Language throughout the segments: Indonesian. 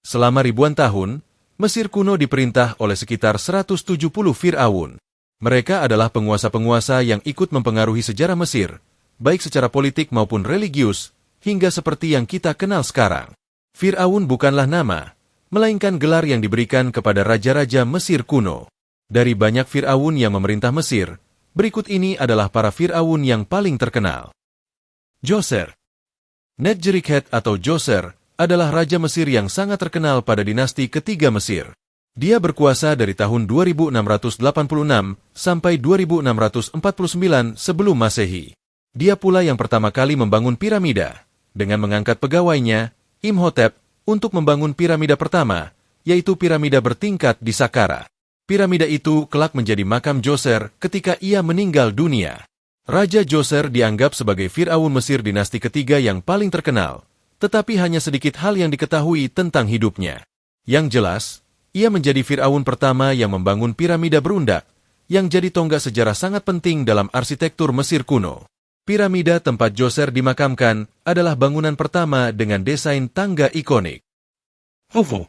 Selama ribuan tahun, Mesir kuno diperintah oleh sekitar 170 Fir'aun. Mereka adalah penguasa-penguasa yang ikut mempengaruhi sejarah Mesir, baik secara politik maupun religius, hingga seperti yang kita kenal sekarang. Fir'aun bukanlah nama, melainkan gelar yang diberikan kepada raja-raja Mesir kuno. Dari banyak Fir'aun yang memerintah Mesir, berikut ini adalah para Fir'aun yang paling terkenal. Djoser. Netjerikhet atau Djoser adalah raja Mesir yang sangat terkenal pada dinasti ketiga Mesir. Dia berkuasa dari tahun 2686 sampai 2649 sebelum Masehi. Dia pula yang pertama kali membangun piramida, dengan mengangkat pegawainya, Imhotep, untuk membangun piramida pertama, yaitu piramida bertingkat di Saqqara. Piramida itu kelak menjadi makam Djoser ketika ia meninggal dunia. Raja Djoser dianggap sebagai Fir'aun Mesir dinasti ketiga yang paling terkenal, tetapi hanya sedikit hal yang diketahui tentang hidupnya. Yang jelas, ia menjadi Fir'aun pertama yang membangun piramida berundak, yang jadi tonggak sejarah sangat penting dalam arsitektur Mesir kuno. Piramida tempat Djoser dimakamkan adalah bangunan pertama dengan desain tangga ikonik. Khufu.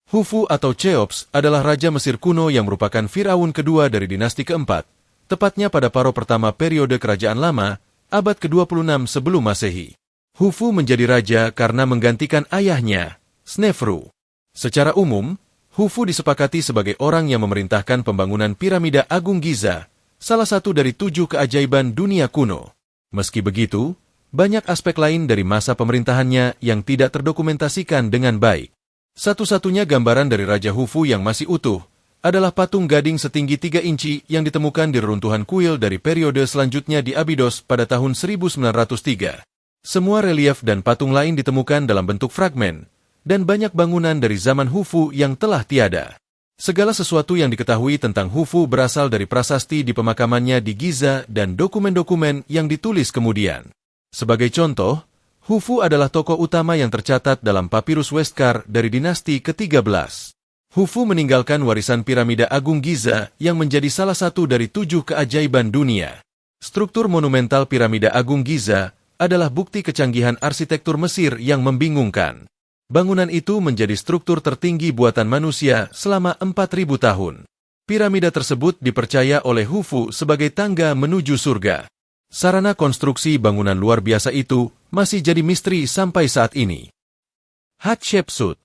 Khufu atau Cheops adalah raja Mesir kuno yang merupakan Fir'aun kedua dari dinasti keempat, tepatnya pada paro pertama periode kerajaan lama, abad ke-26 sebelum Masehi. Khufu menjadi raja karena menggantikan ayahnya, Snefru. Secara umum, Khufu disepakati sebagai orang yang memerintahkan pembangunan piramida Agung Giza, salah satu dari 7 keajaiban dunia kuno. Meski begitu, banyak aspek lain dari masa pemerintahannya yang tidak terdokumentasikan dengan baik. Satu-satunya gambaran dari Raja Khufu yang masih utuh adalah patung gading setinggi 3 inci yang ditemukan di reruntuhan kuil dari periode selanjutnya di Abydos pada tahun 1903. Semua relief dan patung lain ditemukan dalam bentuk fragmen, dan banyak bangunan dari zaman Khufu yang telah tiada. Segala sesuatu yang diketahui tentang Khufu berasal dari prasasti di pemakamannya di Giza dan dokumen-dokumen yang ditulis kemudian. Sebagai contoh, Khufu adalah tokoh utama yang tercatat dalam Papirus Westcar dari dinasti ke-13. Khufu meninggalkan warisan piramida Agung Giza yang menjadi salah satu dari 7 keajaiban dunia. Struktur monumental piramida Agung Giza adalah bukti kecanggihan arsitektur Mesir yang membingungkan. Bangunan itu menjadi struktur tertinggi buatan manusia selama 4.000 tahun. Piramida tersebut dipercaya oleh Khufu sebagai tangga menuju surga. Sarana konstruksi bangunan luar biasa itu masih jadi misteri sampai saat ini. Hatshepsut.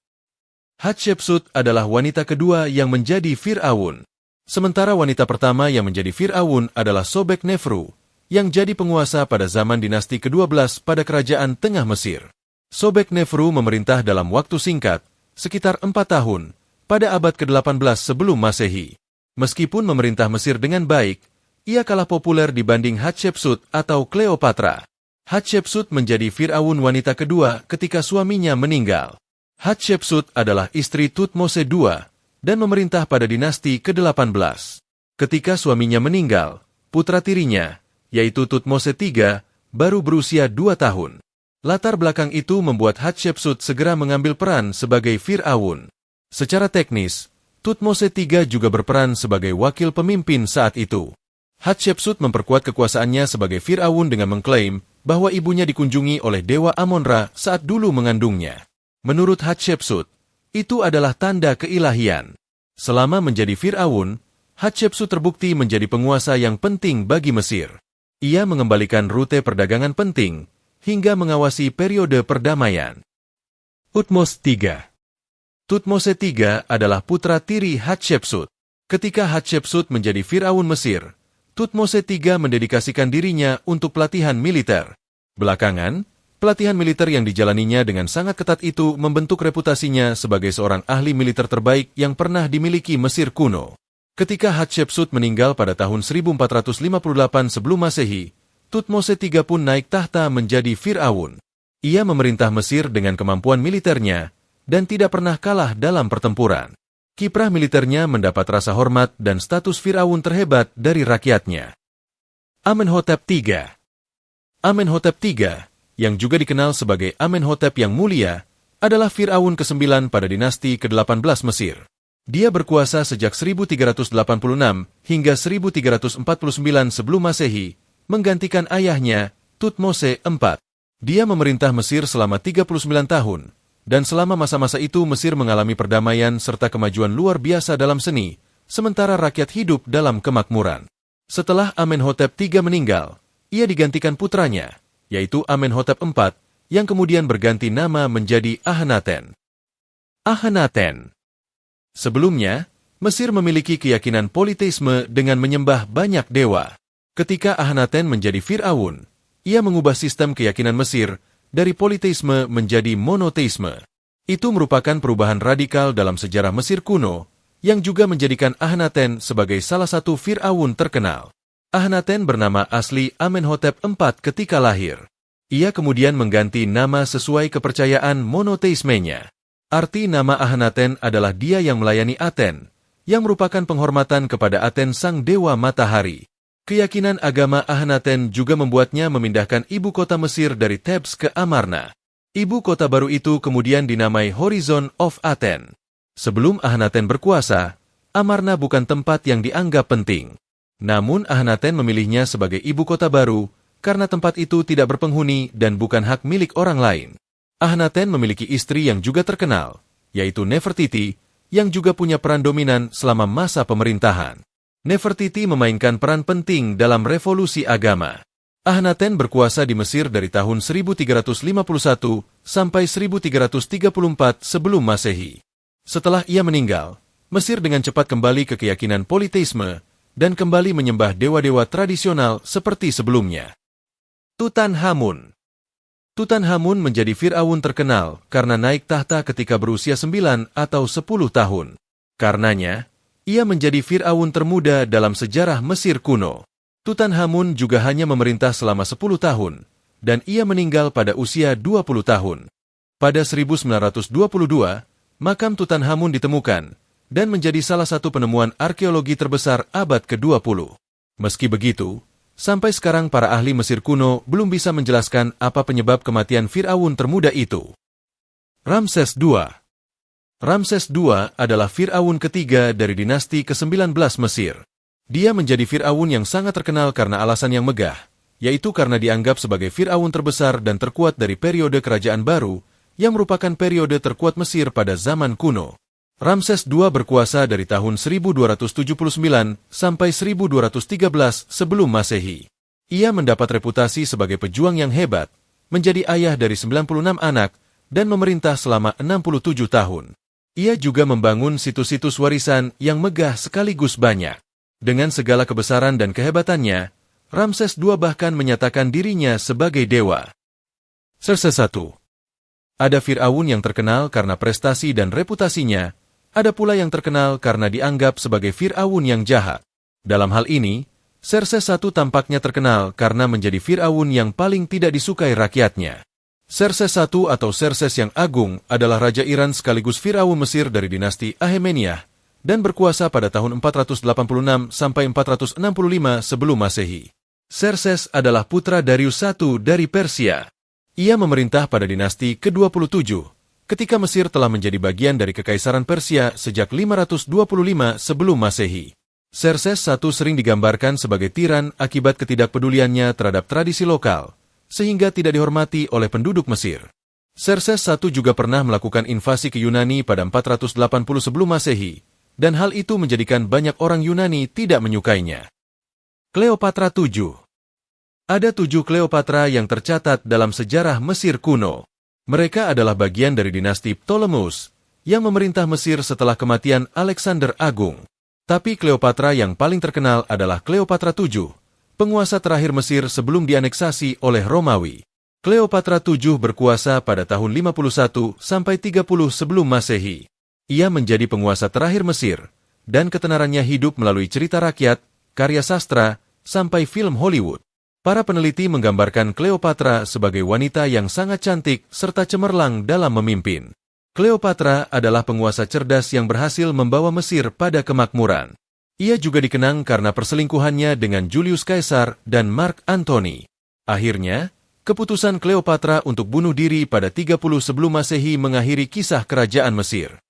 Hatshepsut adalah wanita kedua yang menjadi Fir'aun. Sementara wanita pertama yang menjadi Fir'aun adalah Sobek Nefru, yang jadi penguasa pada zaman dinasti ke-12 pada kerajaan Tengah Mesir. Sobek Nefru memerintah dalam waktu singkat, sekitar 4 tahun, pada abad ke-18 sebelum Masehi. Meskipun memerintah Mesir dengan baik, ia kalah populer dibanding Hatshepsut atau Cleopatra. Hatshepsut menjadi Fir'aun wanita kedua ketika suaminya meninggal. Hatshepsut adalah istri Thutmose II dan memerintah pada dinasti ke-18. Ketika suaminya meninggal, putra tirinya, yaitu Thutmose III, baru berusia 2 tahun. Latar belakang itu membuat Hatshepsut segera mengambil peran sebagai Fir'aun. Secara teknis, Thutmose III juga berperan sebagai wakil pemimpin saat itu. Hatshepsut memperkuat kekuasaannya sebagai Fir'aun dengan mengklaim bahwa ibunya dikunjungi oleh Dewa Amon-Ra saat dulu mengandungnya. Menurut Hatshepsut, itu adalah tanda keilahian. Selama menjadi Fir'aun, Hatshepsut terbukti menjadi penguasa yang penting bagi Mesir. Ia mengembalikan rute perdagangan penting, hingga mengawasi periode perdamaian. Thutmose III. Thutmose III adalah putra tiri Hatshepsut. Ketika Hatshepsut menjadi Fir'aun Mesir, Thutmose III mendedikasikan dirinya untuk pelatihan militer. Belakangan, pelatihan militer yang dijalaninya dengan sangat ketat itu membentuk reputasinya sebagai seorang ahli militer terbaik yang pernah dimiliki Mesir kuno. Ketika Hatshepsut meninggal pada tahun 1458 sebelum Masehi, Thutmose III pun naik tahta menjadi Fir'aun. Ia memerintah Mesir dengan kemampuan militernya dan tidak pernah kalah dalam pertempuran. Kiprah militernya mendapat rasa hormat dan status Fir'aun terhebat dari rakyatnya. Amenhotep III. Amenhotep III, yang juga dikenal sebagai Amenhotep yang mulia, adalah Fir'aun ke-9 pada dinasti ke-18 Mesir. Dia berkuasa sejak 1386 hingga 1349 sebelum Masehi, menggantikan ayahnya, Thutmose IV. Dia memerintah Mesir selama 39 tahun, dan selama masa-masa itu Mesir mengalami perdamaian serta kemajuan luar biasa dalam seni, sementara rakyat hidup dalam kemakmuran. Setelah Amenhotep III meninggal, ia digantikan putranya, yaitu Amenhotep IV, yang kemudian berganti nama menjadi Akhenaten. Akhenaten. Sebelumnya, Mesir memiliki keyakinan politeisme dengan menyembah banyak dewa. Ketika Akhenaten menjadi Fir'aun, ia mengubah sistem keyakinan Mesir dari politeisme menjadi monoteisme. Itu merupakan perubahan radikal dalam sejarah Mesir kuno, yang juga menjadikan Akhenaten sebagai salah satu Fir'aun terkenal. Akhenaten bernama asli Amenhotep IV ketika lahir. Ia kemudian mengganti nama sesuai kepercayaan monoteismenya. Arti nama Akhenaten adalah dia yang melayani Aten, yang merupakan penghormatan kepada Aten sang dewa matahari. Keyakinan agama Akhenaten juga membuatnya memindahkan ibu kota Mesir dari Thebes ke Amarna. Ibu kota baru itu kemudian dinamai Horizon of Aten. Sebelum Akhenaten berkuasa, Amarna bukan tempat yang dianggap penting. Namun Akhenaten memilihnya sebagai ibu kota baru karena tempat itu tidak berpenghuni dan bukan hak milik orang lain. Akhenaten memiliki istri yang juga terkenal, yaitu Nefertiti, yang juga punya peran dominan selama masa pemerintahan. Nefertiti memainkan peran penting dalam revolusi agama. Akhenaten berkuasa di Mesir dari tahun 1351 sampai 1334 sebelum Masehi. Setelah ia meninggal, Mesir dengan cepat kembali ke keyakinan politeisme dan kembali menyembah dewa-dewa tradisional seperti sebelumnya. Tutankhamun. Tutankhamun menjadi Fir'aun terkenal karena naik tahta ketika berusia 9 atau 10 tahun. Karenanya, ia menjadi Fir'aun termuda dalam sejarah Mesir kuno. Tutankhamun juga hanya memerintah selama 10 tahun, dan ia meninggal pada usia 20 tahun. Pada 1922, makam Tutankhamun ditemukan, dan menjadi salah satu penemuan arkeologi terbesar abad ke-20. Meski begitu, sampai sekarang para ahli Mesir kuno belum bisa menjelaskan apa penyebab kematian Fir'aun termuda itu. Ramses II. Ramses II adalah Fir'aun ketiga dari dinasti ke-19 Mesir. Dia menjadi Fir'aun yang sangat terkenal karena alasan yang megah, yaitu karena dianggap sebagai Fir'aun terbesar dan terkuat dari periode kerajaan baru, yang merupakan periode terkuat Mesir pada zaman kuno. Ramses II berkuasa dari tahun 1279 sampai 1213 sebelum Masehi. Ia mendapat reputasi sebagai pejuang yang hebat, menjadi ayah dari 96 anak, dan memerintah selama 67 tahun. Ia juga membangun situs-situs warisan yang megah sekaligus banyak. Dengan segala kebesaran dan kehebatannya, Ramses II bahkan menyatakan dirinya sebagai dewa. Xerxes I. Ada Fir'aun yang terkenal karena prestasi dan reputasinya, ada pula yang terkenal karena dianggap sebagai Fir'aun yang jahat. Dalam hal ini, Xerxes I tampaknya terkenal karena menjadi Fir'aun yang paling tidak disukai rakyatnya. Xerxes I atau Xerxes yang Agung adalah Raja Iran sekaligus Fir'aun Mesir dari dinasti Akhemeniah dan berkuasa pada tahun 486 sampai 465 sebelum Masehi. Xerxes adalah putra Darius I dari Persia. Ia memerintah pada dinasti ke-27, ketika Mesir telah menjadi bagian dari Kekaisaran Persia sejak 525 sebelum Masehi. Xerxes I sering digambarkan sebagai tiran akibat ketidakpeduliannya terhadap tradisi lokal, sehingga tidak dihormati oleh penduduk Mesir. Xerxes I juga pernah melakukan invasi ke Yunani pada 480 sebelum Masehi, dan hal itu menjadikan banyak orang Yunani tidak menyukainya. Kleopatra VII. Ada 7 Kleopatra yang tercatat dalam sejarah Mesir kuno. Mereka adalah bagian dari dinasti Ptolemeus, yang memerintah Mesir setelah kematian Alexander Agung. Tapi Kleopatra yang paling terkenal adalah Kleopatra VII, penguasa terakhir Mesir sebelum dianeksasi oleh Romawi. Kleopatra VII berkuasa pada tahun 51 sampai 30 sebelum Masehi. Ia menjadi penguasa terakhir Mesir, dan ketenarannya hidup melalui cerita rakyat, karya sastra, sampai film Hollywood. Para peneliti menggambarkan Kleopatra sebagai wanita yang sangat cantik serta cemerlang dalam memimpin. Kleopatra adalah penguasa cerdas yang berhasil membawa Mesir pada kemakmuran. Ia juga dikenang karena perselingkuhannya dengan Julius Caesar dan Mark Antony. Akhirnya, keputusan Kleopatra untuk bunuh diri pada 30 sebelum Masehi mengakhiri kisah kerajaan Mesir.